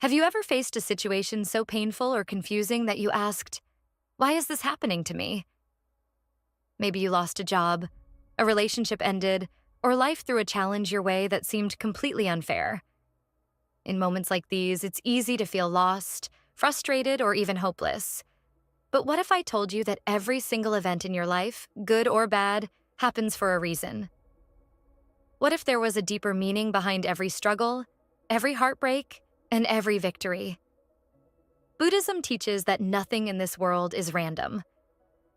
Have you ever faced a situation so painful or confusing that you asked, why is this happening to me? Maybe you lost a job, a relationship ended, or life threw a challenge your way that seemed completely unfair. In moments like these, it's easy to feel lost, frustrated, or even hopeless. But what if I told you that every single event in your life, good or bad, happens for a reason? What if there was a deeper meaning behind every struggle, every heartbreak, and every victory? Buddhism teaches that nothing in this world is random.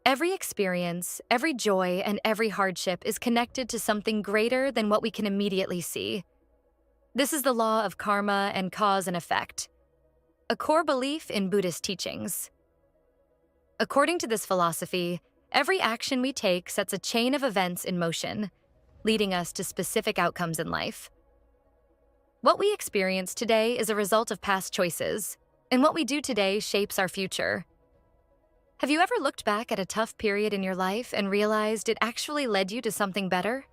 Every experience, every joy, and every hardship is connected to something greater than what we can immediately see. This is the law of karma and cause and effect, a core belief in Buddhist teachings. According to this philosophy, every action we take sets a chain of events in motion, leading us to specific outcomes in life. What we experience today is a result of past choices, and what we do today shapes our future. Have you ever looked back at a tough period in your life and realized it actually led you to something better?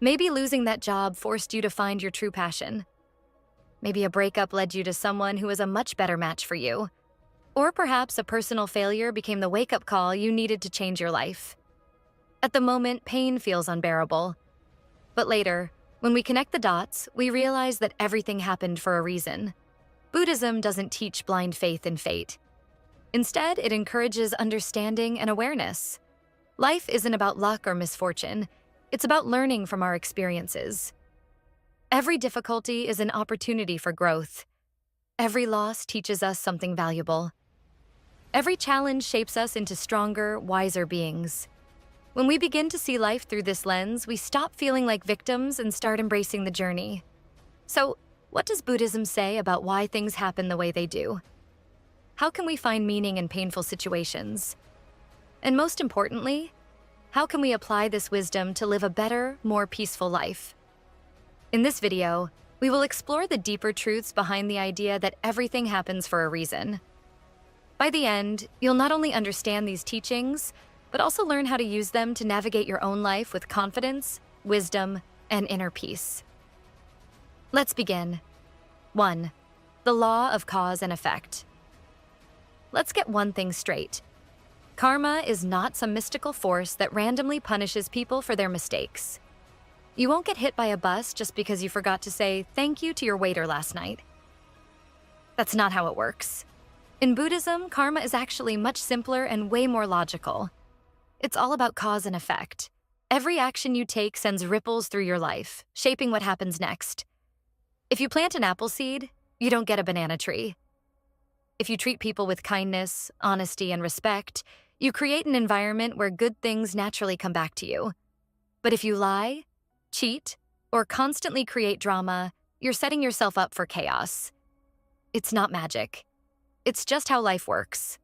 Maybe losing that job forced you to find your true passion. Maybe a breakup led you to someone who is a much better match for you. Or perhaps a personal failure became the wake-up call you needed to change your life. At the moment, pain feels unbearable. But later, when we connect the dots, we realize that everything happened for a reason. Buddhism doesn't teach blind faith in fate. Instead, it encourages understanding and awareness. Life isn't about luck or misfortune. It's about learning from our experiences. Every difficulty is an opportunity for growth. Every loss teaches us something valuable. Every challenge shapes us into stronger, wiser beings. When we begin to see life through this lens, we stop feeling like victims and start embracing the journey. So, what does Buddhism say about why things happen the way they do? How can we find meaning in painful situations? And most importantly, how can we apply this wisdom to live a better, more peaceful life? In this video, we will explore the deeper truths behind the idea that everything happens for a reason. By the end, you'll not only understand these teachings, but also learn how to use them to navigate your own life with confidence, wisdom, and inner peace. Let's begin. 1. The law of cause and effect. Let's get one thing straight. Karma is not some mystical force that randomly punishes people for their mistakes. You won't get hit by a bus just because you forgot to say thank you to your waiter last night. That's not how it works. In Buddhism, karma is actually much simpler and way more logical. It's all about cause and effect. Every action you take sends ripples through your life, shaping what happens next. If you plant an apple seed, you don't get a banana tree. If you treat people with kindness, honesty, and respect, you create an environment where good things naturally come back to you. But if you lie, cheat, or constantly create drama, you're setting yourself up for chaos. It's not magic. It's just how life works.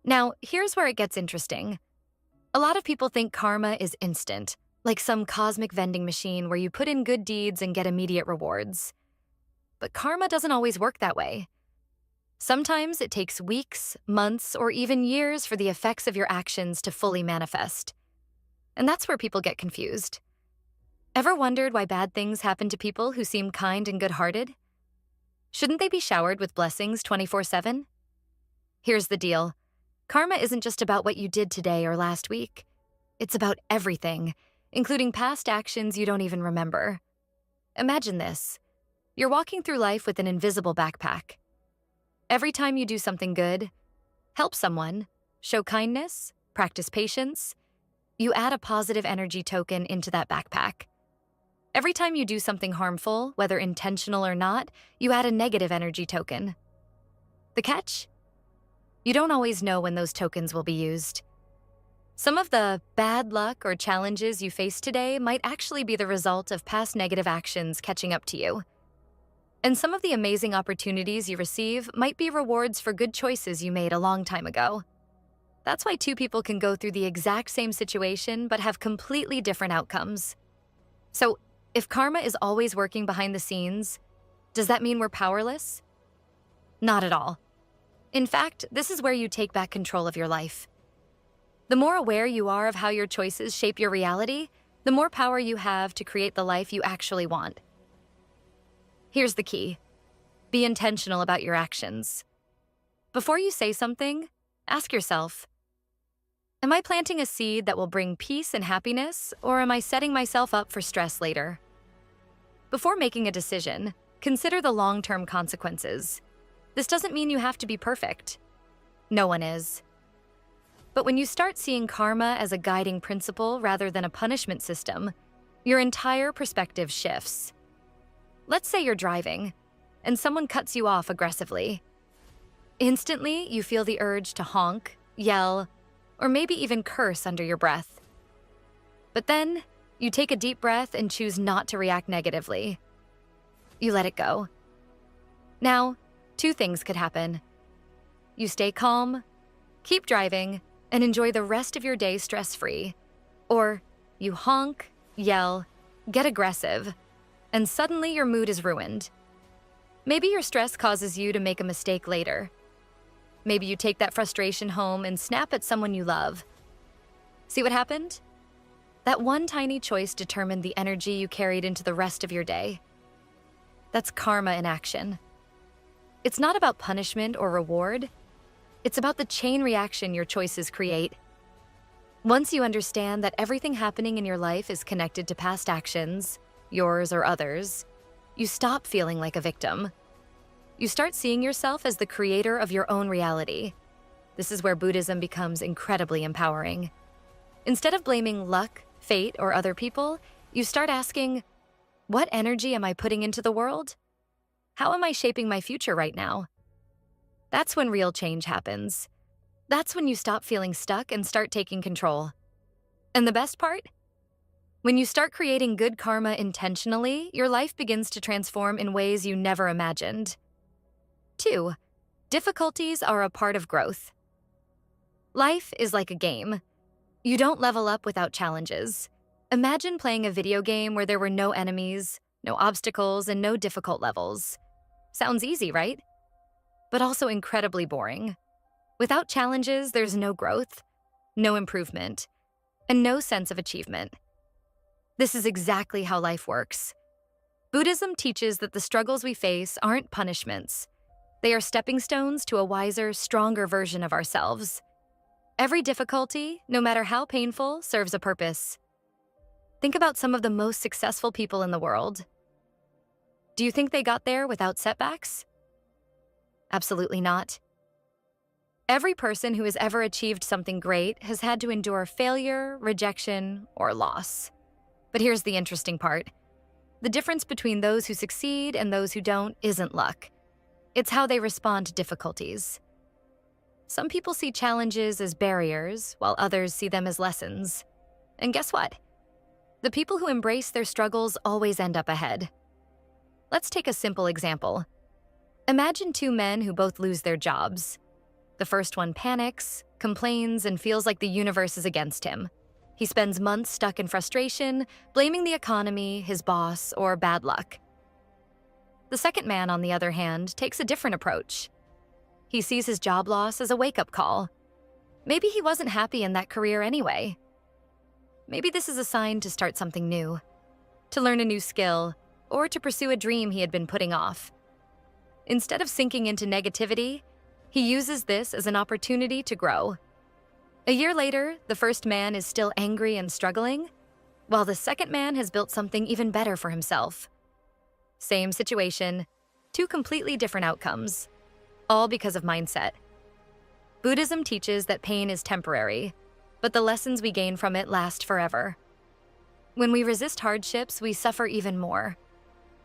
Now, here's where it gets interesting. A lot of people think karma is instant, like some cosmic vending machine where you put in good deeds and get immediate rewards. But karma doesn't always work that way. Sometimes it takes weeks, months, or even years for the effects of your actions to fully manifest. And that's where people get confused. Ever wondered why bad things happen to people who seem kind and good-hearted? Shouldn't they be showered with blessings 24/7? Here's the deal. Karma isn't just about what you did today or last week. It's about everything, including past actions you don't even remember. Imagine this. You're walking through life with an invisible backpack. Every time you do something good, help someone, show kindness, practice patience, you add a positive energy token into that backpack. Every time you do something harmful, whether intentional or not, you add a negative energy token. The catch? You don't always know when those tokens will be used. Some of the bad luck or challenges you face today might actually be the result of past negative actions catching up to you. And some of the amazing opportunities you receive might be rewards for good choices you made a long time ago. That's why two people can go through the exact same situation but have completely different outcomes. So, if karma is always working behind the scenes, does that mean we're powerless? Not at all. In fact, this is where you take back control of your life. The more aware you are of how your choices shape your reality, the more power you have to create the life you actually want. Here's the key. Be intentional about your actions. Before you say something, ask yourself, am I planting a seed that will bring peace and happiness, or am I setting myself up for stress later? Before making a decision, consider the long-term consequences. This doesn't mean you have to be perfect. No one is. But when you start seeing karma as a guiding principle rather than a punishment system, your entire perspective shifts. Let's say you're driving, and someone cuts you off aggressively. Instantly, you feel the urge to honk, yell, or maybe even curse under your breath. But then, you take a deep breath and choose not to react negatively. You let it go. Now, two things could happen. You stay calm, keep driving, and enjoy the rest of your day stress-free. Or you honk, yell, get aggressive, and suddenly your mood is ruined. Maybe your stress causes you to make a mistake later. Maybe you take that frustration home and snap at someone you love. See what happened? That one tiny choice determined the energy you carried into the rest of your day. That's karma in action. It's not about punishment or reward. It's about the chain reaction your choices create. Once you understand that everything happening in your life is connected to past actions, yours or others, you stop feeling like a victim. You start seeing yourself as the creator of your own reality. This is where Buddhism becomes incredibly empowering. Instead of blaming luck, fate, or other people, you start asking, what energy am I putting into the world? How am I shaping my future right now? That's when real change happens. That's when you stop feeling stuck and start taking control. And the best part? When you start creating good karma intentionally, your life begins to transform in ways you never imagined. 2. Difficulties are a part of growth. Life is like a game. You don't level up without challenges. Imagine playing a video game where there were no enemies, no obstacles, and no difficult levels. Sounds easy, right? But also incredibly boring. Without challenges, there's no growth, no improvement, and no sense of achievement. This is exactly how life works. Buddhism teaches that the struggles we face aren't punishments. They are stepping stones to a wiser, stronger version of ourselves. Every difficulty, no matter how painful, serves a purpose. Think about some of the most successful people in the world. Do you think they got there without setbacks? Absolutely not. Every person who has ever achieved something great has had to endure failure, rejection, or loss. But here's the interesting part. The difference between those who succeed and those who don't isn't luck. It's how they respond to difficulties. Some people see challenges as barriers, while others see them as lessons. And guess what? The people who embrace their struggles always end up ahead. Let's take a simple example. Imagine two men who both lose their jobs. The first one panics, complains, and feels like the universe is against him. He spends months stuck in frustration, blaming the economy, his boss, or bad luck. The second man, on the other hand, takes a different approach. He sees his job loss as a wake-up call. Maybe he wasn't happy in that career anyway. Maybe this is a sign to start something new, to learn a new skill, or to pursue a dream he had been putting off. Instead of sinking into negativity, he uses this as an opportunity to grow. A year later, the first man is still angry and struggling, while the second man has built something even better for himself. Same situation, two completely different outcomes, all because of mindset. Buddhism teaches that pain is temporary, but the lessons we gain from it last forever. When we resist hardships, we suffer even more.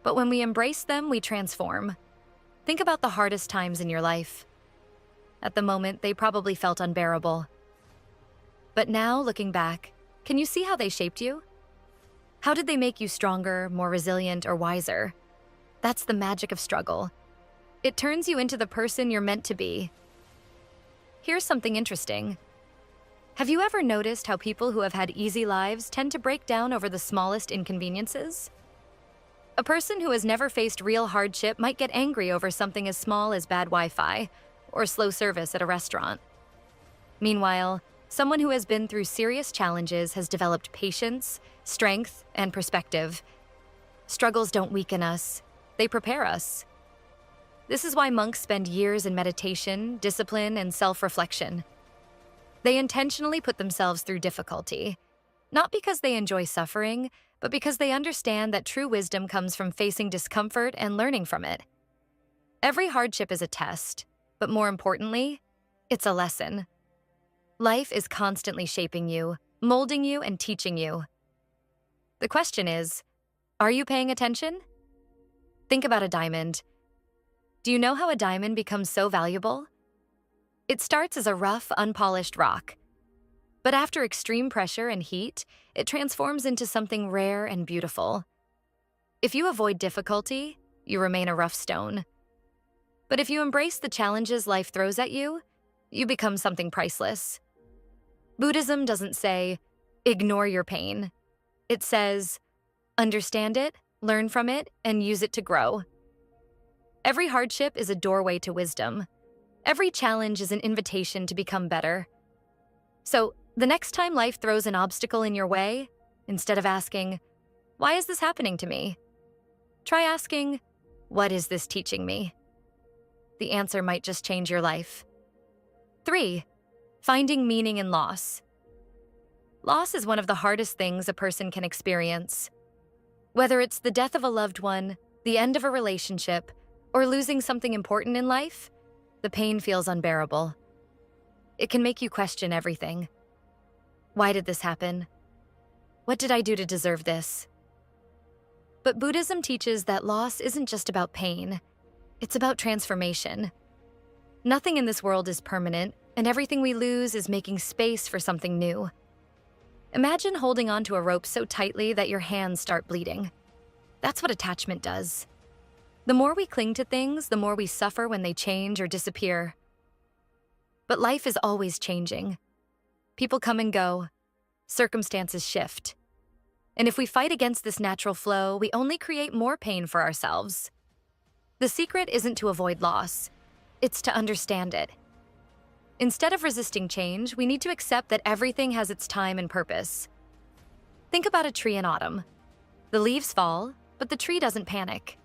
But when we embrace them, we transform. Think about the hardest times in your life. At the moment, they probably felt unbearable. But now, looking back, can you see how they shaped you? How did they make you stronger, more resilient, or wiser? That's the magic of struggle. It turns you into the person you're meant to be. Here's something interesting. Have you ever noticed how people who have had easy lives tend to break down over the smallest inconveniences? A person who has never faced real hardship might get angry over something as small as bad Wi-Fi or slow service at a restaurant. Meanwhile, someone who has been through serious challenges has developed patience, strength, and perspective. Struggles don't weaken us, they prepare us. This is why monks spend years in meditation, discipline, and self-reflection. They intentionally put themselves through difficulty, not because they enjoy suffering, but because they understand that true wisdom comes from facing discomfort and learning from it. Every hardship is a test, but more importantly, it's a lesson. Life is constantly shaping you, molding you, and teaching you. The question is, are you paying attention? Think about a diamond. Do you know how a diamond becomes so valuable? It starts as a rough, unpolished rock. But after extreme pressure and heat, it transforms into something rare and beautiful. If you avoid difficulty, you remain a rough stone. But if you embrace the challenges life throws at you, you become something priceless. Buddhism doesn't say, ignore your pain. It says, understand it, learn from it, and use it to grow. Every hardship is a doorway to wisdom. Every challenge is an invitation to become better. So, the next time life throws an obstacle in your way, instead of asking, why is this happening to me? Try asking, what is this teaching me? The answer might just change your life. 3. Finding meaning in loss. Loss is one of the hardest things a person can experience. Whether it's the death of a loved one, the end of a relationship, or losing something important in life, the pain feels unbearable. It can make you question everything. Why did this happen? What did I do to deserve this? But Buddhism teaches that loss isn't just about pain. It's about transformation. Nothing in this world is permanent, and everything we lose is making space for something new. Imagine holding onto a rope so tightly that your hands start bleeding. That's what attachment does. The more we cling to things, the more we suffer when they change or disappear. But life is always changing. People come and go. Circumstances shift. And if we fight against this natural flow, we only create more pain for ourselves. The secret isn't to avoid loss. It's to understand it. Instead of resisting change, we need to accept that everything has its time and purpose. Think about a tree in autumn. The leaves fall, but the tree doesn't panic.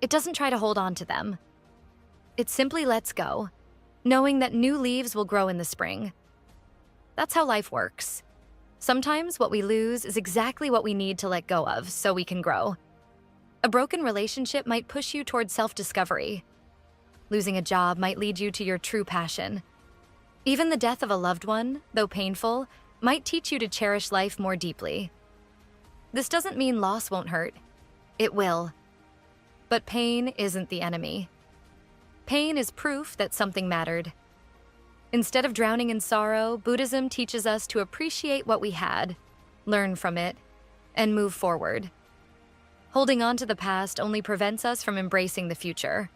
It doesn't try to hold on to them. It simply lets go, knowing that new leaves will grow in the spring. That's how life works. Sometimes what we lose is exactly what we need to let go of so we can grow. A broken relationship might push you toward self-discovery. Losing a job might lead you to your true passion. Even the death of a loved one, though painful, might teach you to cherish life more deeply. This doesn't mean loss won't hurt. It will. But pain isn't the enemy. Pain is proof that something mattered. Instead of drowning in sorrow, Buddhism teaches us to appreciate what we had, learn from it, and move forward. Holding on to the past only prevents us from embracing the future.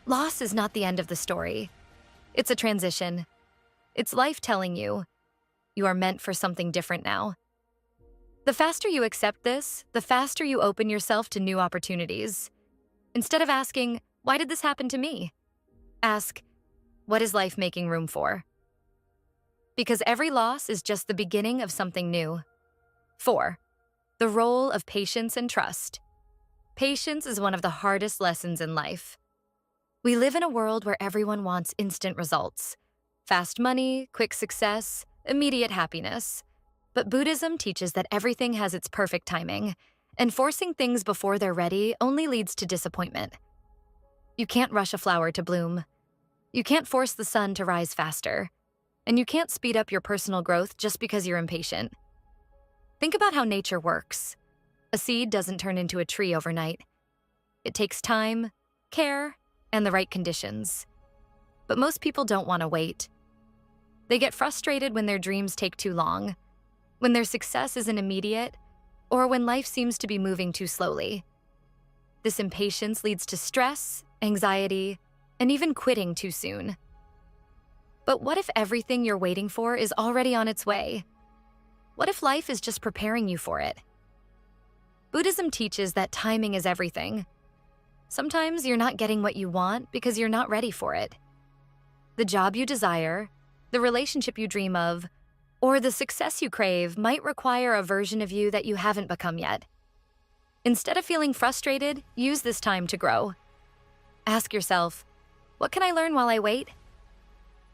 Loss is not the end of the story. It's a transition. It's life telling you, you are meant for something different now. The faster you accept this, the faster you open yourself to new opportunities. Instead of asking, why did this happen to me? Ask, what is life making room for? Because every loss is just the beginning of something new. 4. The role of patience and trust. Patience is one of the hardest lessons in life. We live in a world where everyone wants instant results. Fast money, quick success, immediate happiness. But Buddhism teaches that everything has its perfect timing, and forcing things before they're ready only leads to disappointment. You can't rush a flower to bloom. You can't force the sun to rise faster. And you can't speed up your personal growth just because you're impatient. Think about how nature works. A seed doesn't turn into a tree overnight. It takes time, care, and the right conditions. But most people don't want to wait. They get frustrated when their dreams take too long, when their success isn't immediate, or when life seems to be moving too slowly. This impatience leads to stress, anxiety, and even quitting too soon. But what if everything you're waiting for is already on its way? What if life is just preparing you for it? Buddhism teaches that timing is everything. Sometimes you're not getting what you want because you're not ready for it. The job you desire, the relationship you dream of, or the success you crave might require a version of you that you haven't become yet. Instead of feeling frustrated, use this time to grow. Ask yourself, what can I learn while I wait?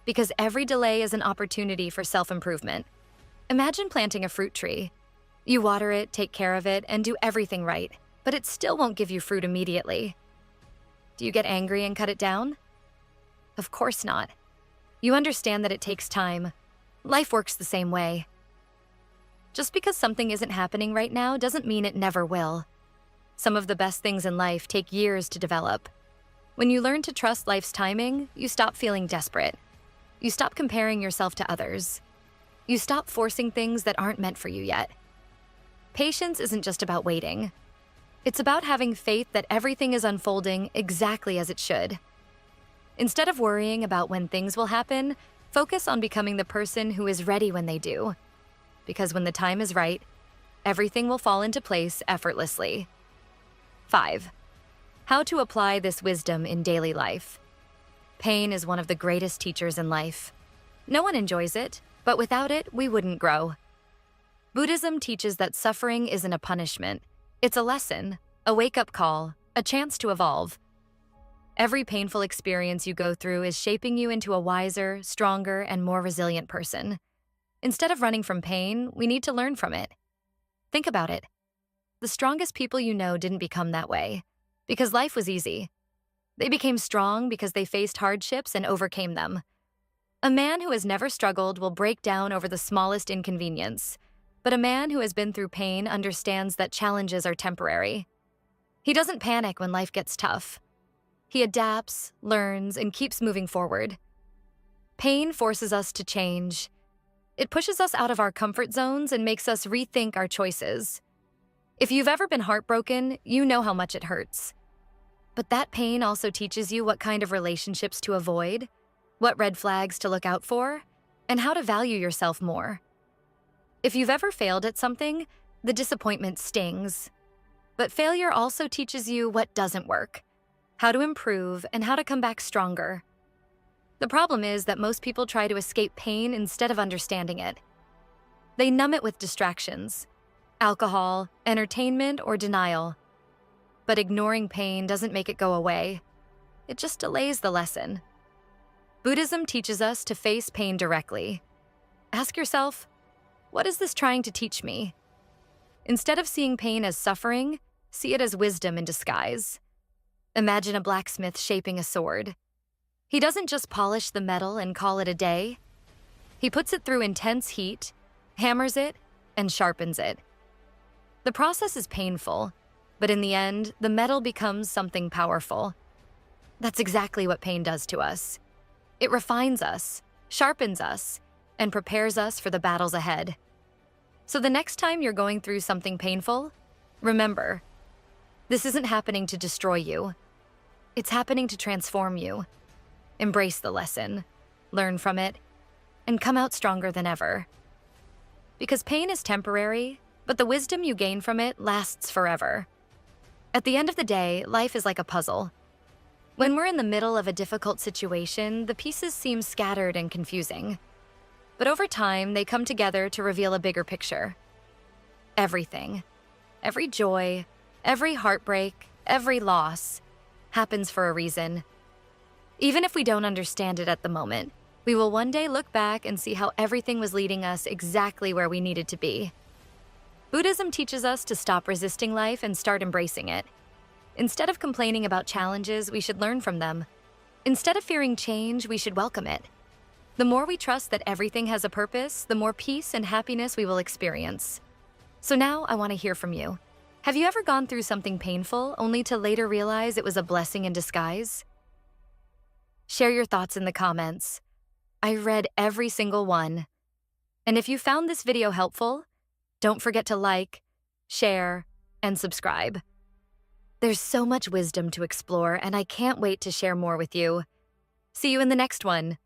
Because every delay is an opportunity for self-improvement. Imagine planting a fruit tree. You water it, take care of it, and do everything right, but it still won't give you fruit immediately. Do you get angry and cut it down? Of course not. You understand that it takes time. Life works the same way. Just because something isn't happening right now doesn't mean it never will. Some of the best things in life take years to develop. When you learn to trust life's timing, you stop feeling desperate. You stop comparing yourself to others. You stop forcing things that aren't meant for you yet. Patience isn't just about waiting. It's about having faith that everything is unfolding exactly as it should. Instead of worrying about when things will happen, focus on becoming the person who is ready when they do. Because when the time is right, everything will fall into place effortlessly. 5. How to apply this wisdom in daily life. Pain is one of the greatest teachers in life. No one enjoys it, but without it, we wouldn't grow. Buddhism teaches that suffering isn't a punishment. It's a lesson, a wake-up call, a chance to evolve. Every painful experience you go through is shaping you into a wiser, stronger, and more resilient person. Instead of running from pain, we need to learn from it. Think about it. The strongest people you know didn't become that way because life was easy. They became strong because they faced hardships and overcame them. A man who has never struggled will break down over the smallest inconvenience, but a man who has been through pain understands that challenges are temporary. He doesn't panic when life gets tough. He adapts, learns, and keeps moving forward. Pain forces us to change. It pushes us out of our comfort zones and makes us rethink our choices. If you've ever been heartbroken, you know how much it hurts. But that pain also teaches you what kind of relationships to avoid, what red flags to look out for, and how to value yourself more. If you've ever failed at something, the disappointment stings. But failure also teaches you what doesn't work, how to improve, and how to come back stronger. The problem is that most people try to escape pain instead of understanding it. They numb it with distractions, alcohol, entertainment, or denial. But ignoring pain doesn't make it go away. It just delays the lesson. Buddhism teaches us to face pain directly. Ask yourself, what is this trying to teach me? Instead of seeing pain as suffering, see it as wisdom in disguise. Imagine a blacksmith shaping a sword. He doesn't just polish the metal and call it a day. He puts it through intense heat, hammers it, and sharpens it. The process is painful, but in the end, the metal becomes something powerful. That's exactly what pain does to us. It refines us, sharpens us, and prepares us for the battles ahead. So the next time you're going through something painful, remember, this isn't happening to destroy you. It's happening to transform you. Embrace the lesson, learn from it, and come out stronger than ever. Because pain is temporary, but the wisdom you gain from it lasts forever. At the end of the day, life is like a puzzle. When we're in the middle of a difficult situation, the pieces seem scattered and confusing. But over time, they come together to reveal a bigger picture. Everything, every joy, every heartbreak, every loss, happens for a reason. Even if we don't understand it at the moment, we will one day look back and see how everything was leading us exactly where we needed to be. Buddhism teaches us to stop resisting life and start embracing it. Instead of complaining about challenges, we should learn from them. Instead of fearing change, we should welcome it. The more we trust that everything has a purpose, the more peace and happiness we will experience. So now I want to hear from you. Have you ever gone through something painful only to later realize it was a blessing in disguise? Share your thoughts in the comments. I read every single one. And if you found this video helpful, don't forget to like, share, and subscribe. There's so much wisdom to explore, and I can't wait to share more with you. See you in the next one.